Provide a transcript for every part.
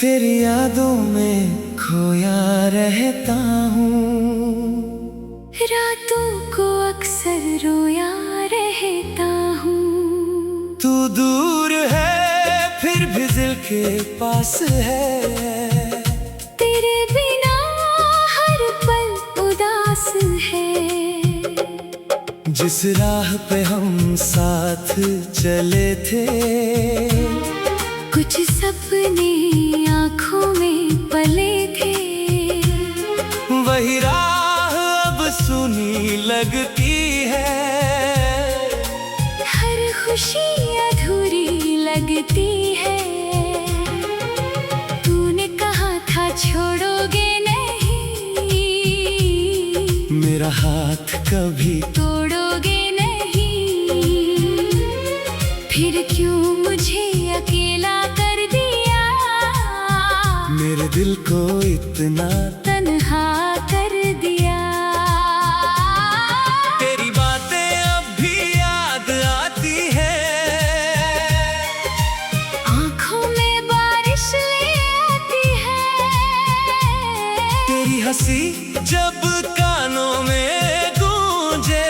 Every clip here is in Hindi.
तेरी यादों में खोया रहता हूँ, रातों को अक्सर रोया रहता हूँ। तू दूर है फिर भी दिल के पास है, तेरे बिना हर पल उदास है। जिस राह पे हम साथ चले थे, कुछ सपने आँखों में पले थे। वही राह अब सुनी लगती है, हर खुशी अधूरी लगती है। तूने कहा था छोड़ोगे नहीं, मेरा हाथ कभी तोड़ोगे नहीं। फिर क्यों मुझे अकेला कर दिया, मेरे दिल को इतना तन्हा कर दिया। तेरी बातें अब भी याद आती है, आँखों में बारिश ले आती है। तेरी हंसी जब कानों में गूंजे,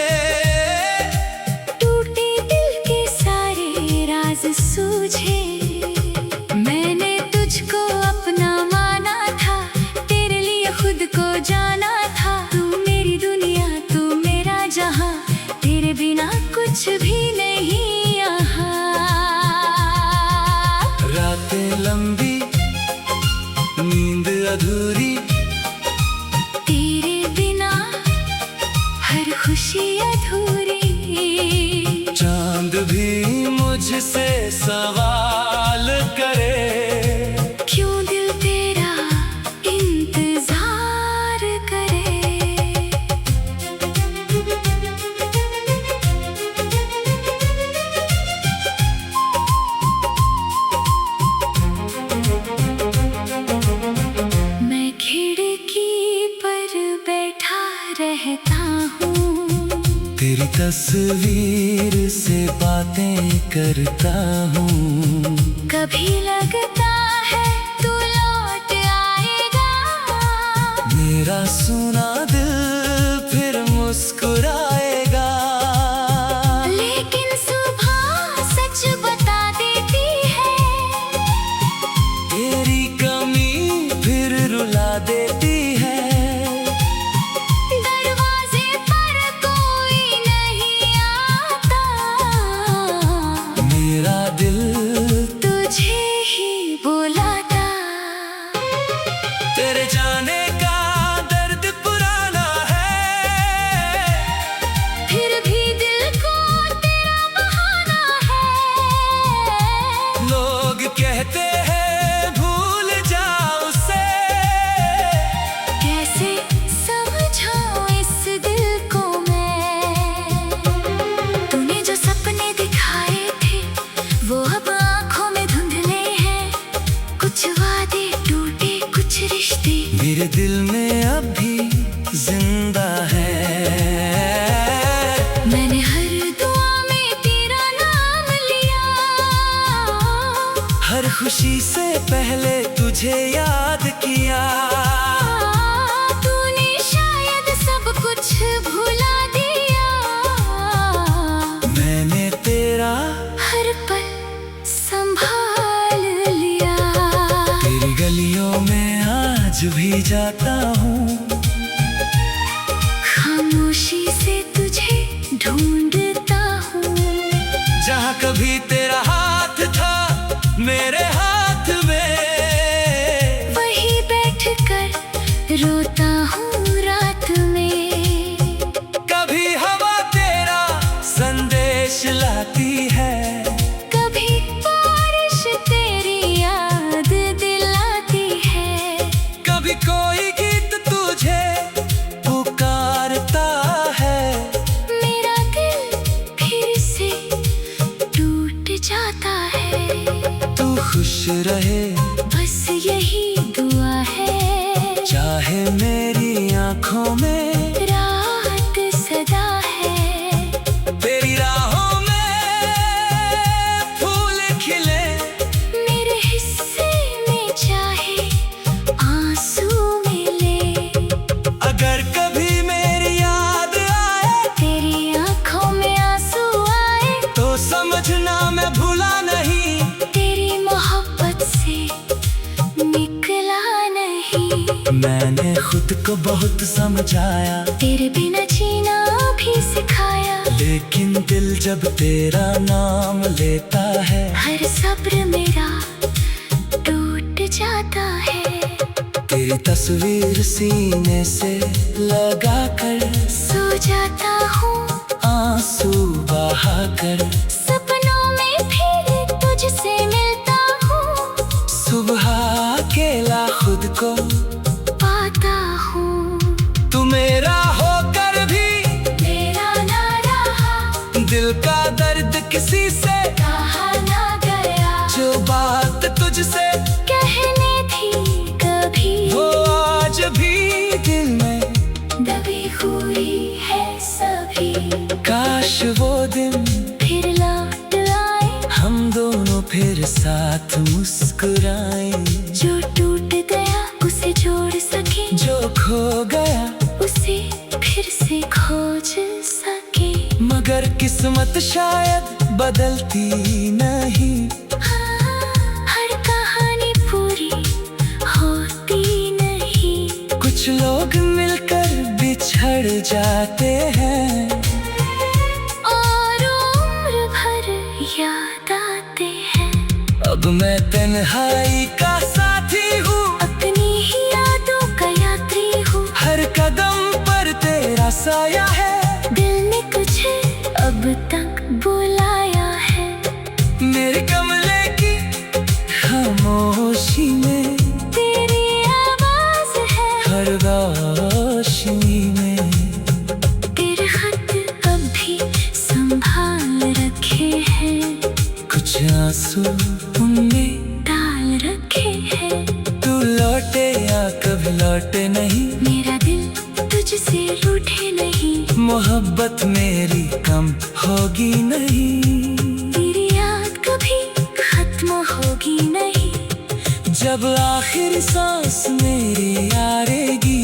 टूटे दिल के सारे राज सूझे। मैंने तुझको अपना माना था, तेरे लिए खुद को जाना था। तू मेरी दुनिया, तू मेरा जहां, तेरे बिना कुछ भी नहीं यहाँ। रातें लंबी नींद अधूरी, तेरे बिना हर खुशी अधूरी। चांद भी मुझसे सवाल करे, क्यों दिल तेरा इंतजार करे। मैं खिड़की पर बैठा रहता हूँ, तेरी तस्वीर से बातें करता हूँ। कभी लगता है तू लौट आएगा, मेरा सुना दिल फिर मुस्कुराएगा। लेकिन सुबह सच बता देती है, तेरी कमी फिर रुला देती है। दरवाजे पर कोई नहीं आता, मेरा दिल तुझे ही बुलाता। तेरे जाने का दर्द पुराना है, फिर भी दिल को तेरा बहाना है। लोग कहते हैं भूल जाओ उसे, कैसे समझाऊं इस दिल को मैं। तूने जो सपने दिखाए थे, वो अब आंखों में धुंधले हैं। कुछ वादे टूटे, कुछ रिश्ते मेरे दिल में अब भी जिंदा है। मैंने हर दुआ में तेरा नाम लिया, हर खुशी से पहले तुझे याद किया। तूने शायद सब कुछ भुला दिया, मैंने तेरा हर पल संभाल लिया। तेरी गलियों में आज भी जाता हूँ, खामोशी से तुझे ढूंढता हूँ। जहाँ कभी तेरा हाथ था मेरे हाथ में, वहीं बैठकर रोता हूँ रात में। कभी हवा तेरा संदेश लाती है, कभी बारिश तेरी याद दिलाती है। कभी कोई गीत तुझे पुकारता खुश रहे, बस यही दुआ है। चाहे मेरी आँखों में रात सदा है, तेरी राहों में फूल खिले, मेरे हिस्से में चाहे आंसू मिले। अगर कभी मेरी याद आए, तेरी आंखों में आंसू आए, तो समझना मैं भूला नहीं, तेरी मोहब्बत से निकला नहीं। मैंने खुद को बहुत समझाया, तेरे बिना जीना भी सिखाया, लेकिन दिल जब तेरा नाम लेता है, हर सब्र मेरा टूट जाता है। तेरी तस्वीर सीने से लगा कर सो जाता हूँ आंसू बहा कर, सपनों में फिर तुझसे मिलता हूँ, सुबह अकेला खुद को पाता हूँ। तू मेरा होकर भी मेरा ना रहा, दिल का दर्द किसी से कहा ना गया, जो बात तुझसे कहने थी कभी, वो आज भी दिल में दबी हुई है सभी। काश वो दिन फिर लौट आए, हम दोनों फिर साथ मुस्कुराएं, जो टूट गया उसे जोड़ सके, जो खो गया उसे फिर से खोज सके। मगर किस्मत शायद बदलती नहीं, हर कहानी पूरी होती नहीं, कुछ लोग मिलकर बिछड़ जाते हैं, और उम्र भर याद आते हैं। अब मैं तन्हाई का साथी हूँ, अपनी ही यादों का यात्री हूँ, हर कदम पर तेरा साया है, दिल ने तुझे अब तक बुलाया है। मेरे कमले की खामोशी में तेरी आवाज है, हर रोशनी में तेरे खत अब भी संभाल रखे हैं, कुछ आंसू उनमें डाल रखे हैं। तू लौटे या कभी लौटे नहीं, मेरा दिल तुझसे रूठे नहीं, मोहब्बत मेरी कम होगी नहीं, तेरी याद कभी खत्म होगी नहीं। जब आखिर सांस मेरी आएगी।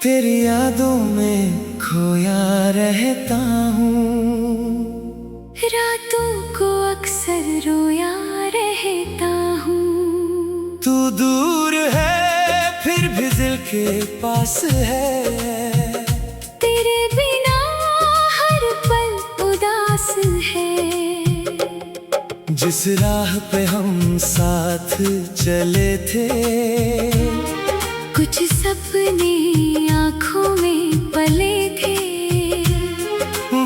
तेरी यादों में खोया रहता हूँ, रातों को अक्सर रोया रहता हूँ, तू दूर है फिर भी दिल के पास है, तेरे बिना हर पल उदास है। जिस राह पे हम साथ चले थे, कुछ सपने आँखों में पले थे,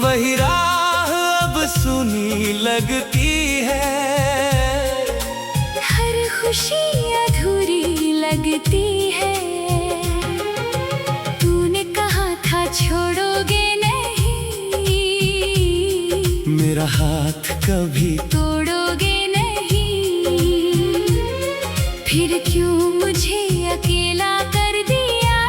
वही राह अब सुनी लगती है, हर खुशी अधूरी लगती है। तूने कहा था छोड़ोगे नहीं, मेरा हाथ कभी तोड़ोगे नहीं, फिर क्यों मुझे अकेला कर दिया,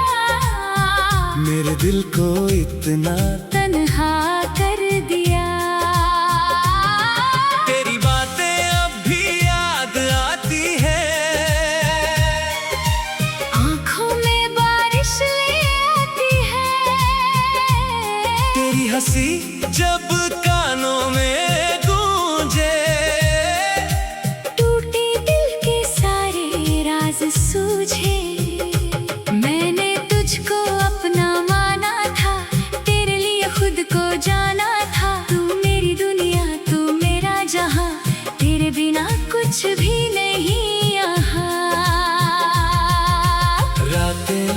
मेरे दिल को इतना तन्हा कर दिया। तेरी बातें अब भी याद आती है, आँखों में बारिश ले आती है, तेरी हंसी जब कानों में गूंजे, टूटे दिल के सारे राज सूझे। मैंने तुझको अपना माना था, तेरे लिए खुद को जाना था, तू मेरी दुनिया तू मेरा जहां, तेरे बिना कुछ भी नहीं यहाँ। रातें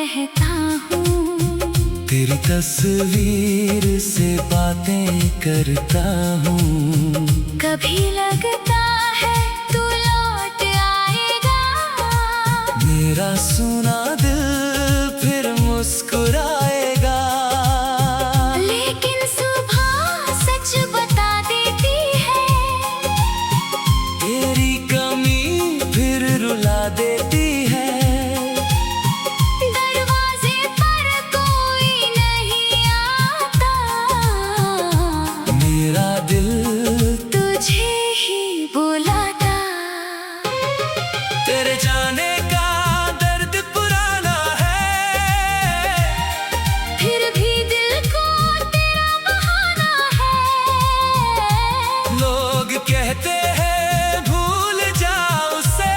रहता हूँ। तेरी तस्वीर से बातें करता हूँ। कभी लगता है तू लौट आएगा, मेरा सुना दिल फिर मुस्कुराएगा। लेकिन सुबह सच बता देती है, तेरी कमी फिर रुला देती है। दरवाजे पर कोई नहीं आता, मेरा दिल तुझे ही बुलाता। तेरे जाने का दर्द पुराना है, फिर भी दिल को तेरा बहाना है। लोग कहते हैं भूल जाओ उसे,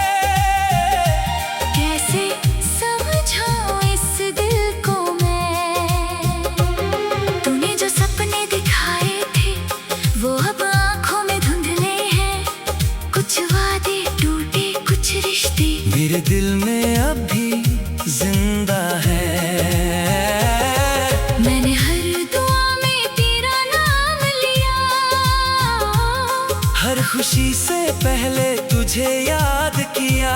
कैसे समझाऊं इस दिल को मैं। तूने जो सपने दिखाए थे वो अब आंखों में धुंधले हैं। कुछ वादे टूटे, कुछ रिश्ते मेरे दिल में अब भी जिंदा है। मैंने हर दुआ में तेरा नाम लिया, हर खुशी से पहले तुझे याद किया।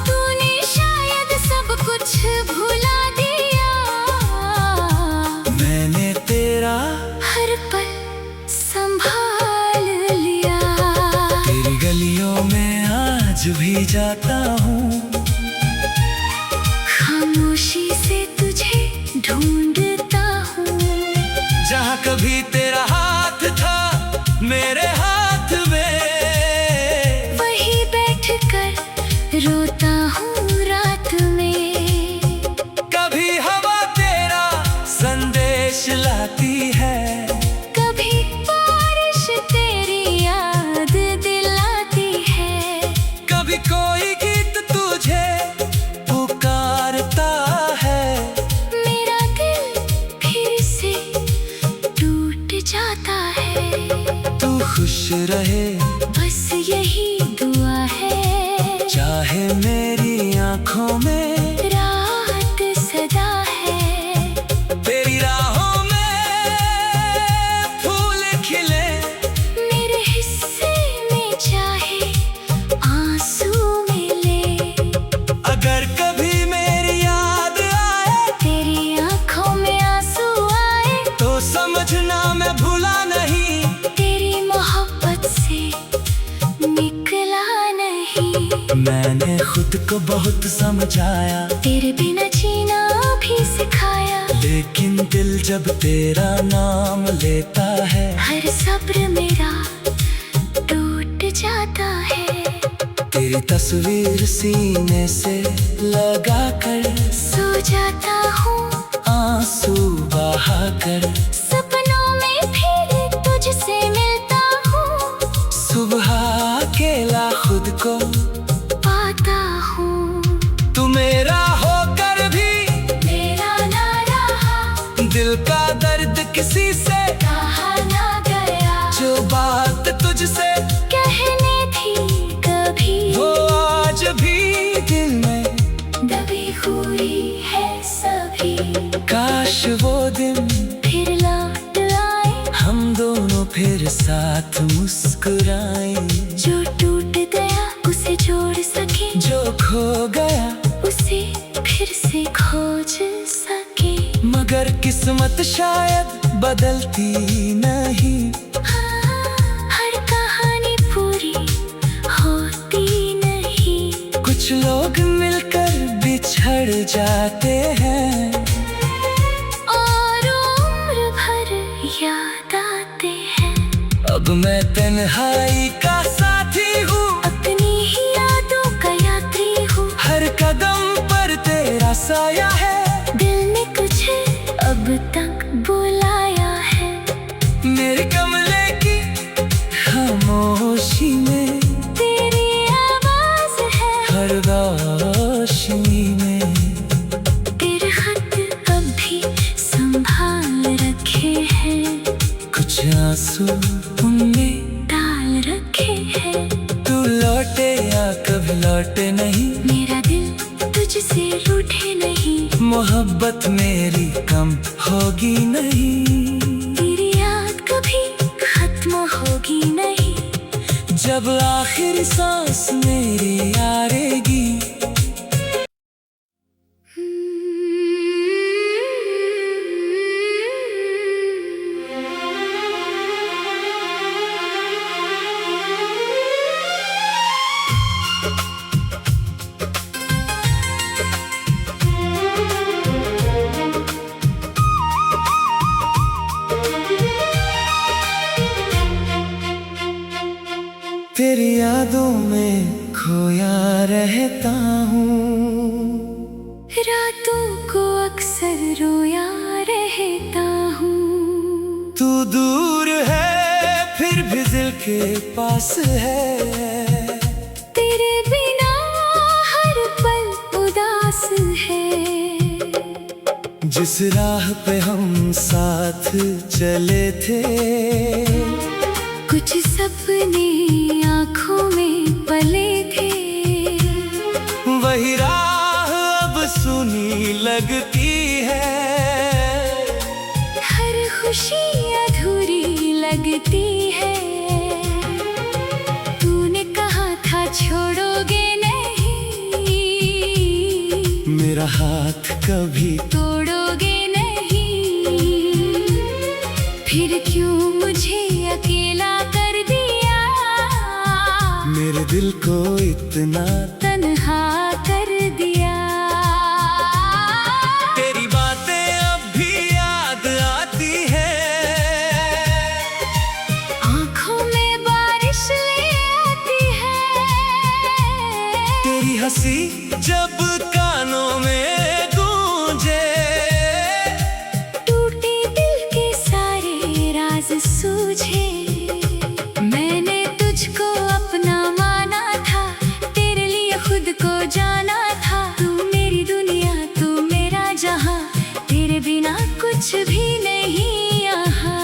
तूने शायद सब कुछ भुला दिया, मैंने तेरा हर पल संभाल लिया। तेरी गलियों में आज भी जाता हूँ, खामोशी से तुझे ढूंढता हूँ। जहाँ कभी तेरा हाथ था मेरे हाथ में, वहीं बैठकर रोता हूँ रात में। कभी हवा तेरा संदेश लाती है, कभी बारिश तेरी याद दिलाती है। कभी कोई गीत तुझे पुकारता है। मेरा दिल फिर से टूट जाता है। तू खुश रहे बस यही दुआ है, चाहे मेरी आंखों में रात सदा है। तेरी राहों में फूल खिले, मेरे हिस्से में चाहे आंसू मिले। अगर कभी मेरी याद आए तेरी आंखों में आंसू आए, तो समझना मैं भूला नहीं। तेरी मोहब्बत से निकला नहीं। मैंने खुद को बहुत समझाया, तेरे बिना जीना भी सिखाया। लेकिन दिल जब तेरा नाम लेता है, हर सब्र मेरा टूट जाता है। तेरी तस्वीर सीने से लगा कर सो जाता हूँ आंसू बहा कर, सपनों में फिर तुझसे मिलता हूँ। सुबह अकेला खुद को पाता हूँ तू मेरा होकर भी मेरा ना रहा, दिल का दर्द किसी से कहा ना गया। जो बात तुझसे कहने थी कभी, वो आज भी दिल में दबी हुई है सभी। काश वो दिन फिर लौट आए, हम दोनों फिर साथ मुस्कुराएं। जो टूट गया उसे जोड़ सके, जो खो गया उसे फिर से खोज सके। मगर किस्मत शायद बदलती नहीं। हाँ, हर कहानी पूरी होती नहीं। कुछ लोग मिलकर बिछड़ जाते हैं, और उम्र भर याद आते हैं। अब मैं तन्हाई का साथी हूँ, अपनी ही यादों का यात्री हूँ। हर कदम पर तेरा साया है। दिल ने तुझे अब तक बुलाया है, मेरे कमले की खामोशी में तेरी आवाज है। हर रोशनी में तेरे खत अब भी संभाल रखे हैं, कुछ आंसू उनमें डाल रखे हैं। तू लौटे या कभी लौटे नहीं, मेरा दिल तुझसे रूठे नहीं, मोहब्बत मेरी कम होगी नहीं, तेरी याद कभी खत्म होगी नहीं, जब आखिर सांस मेरी आएगी। तेरी यादों में खोया रहता हूँ, रातों को अक्सर रोया रहता हूँ। तू दूर है फिर भी दिल के पास है, तेरे बिना हर पल उदास है। जिस राह पे हम साथ चले थे, कुछ सपने आँखों में पले थे, वही राह अब सुनी लगती है, हर खुशी अधूरी लगती है। तूने कहा था छोड़ोगे नहीं, मेरा हाथ कभी तोड़ोगे नहीं, फिर क्यों मुझे अकेला कर दिया, मेरे दिल को इतना तन्हा कर दिया। तेरी बातें अब भी याद आती है, आँखों में बारिश ले आती है, तेरी हंसी जब कानों में गूंजे, टूटे दिल के सारे राज सूझे। मैंने तुझको अपना माना था, तेरे लिए खुद को जाना था। तू मेरी दुनिया, तू मेरा जहां, तेरे बिना कुछ भी नहीं यहाँ।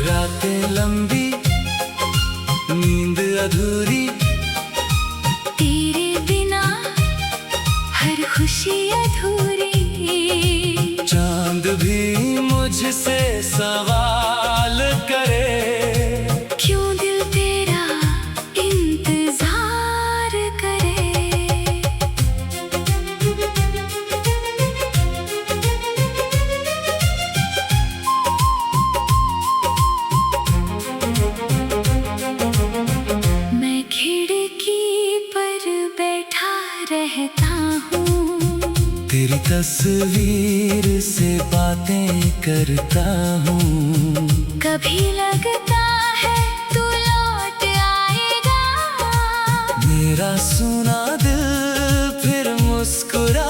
रातें लंबी नींद अधूरी, तेरे बिना हर खुशी अधूरी। चांद भी मुझसे सवाल करे, क्यों दिल तेरा इंतजार करे। मैं खिड़की पर बैठा रहता हूँ, तेरी तस्वीर से बातें करता हूँ, कभी लगता है तू लौट आएगा, मेरा सुना दिल फिर मुस्कुरा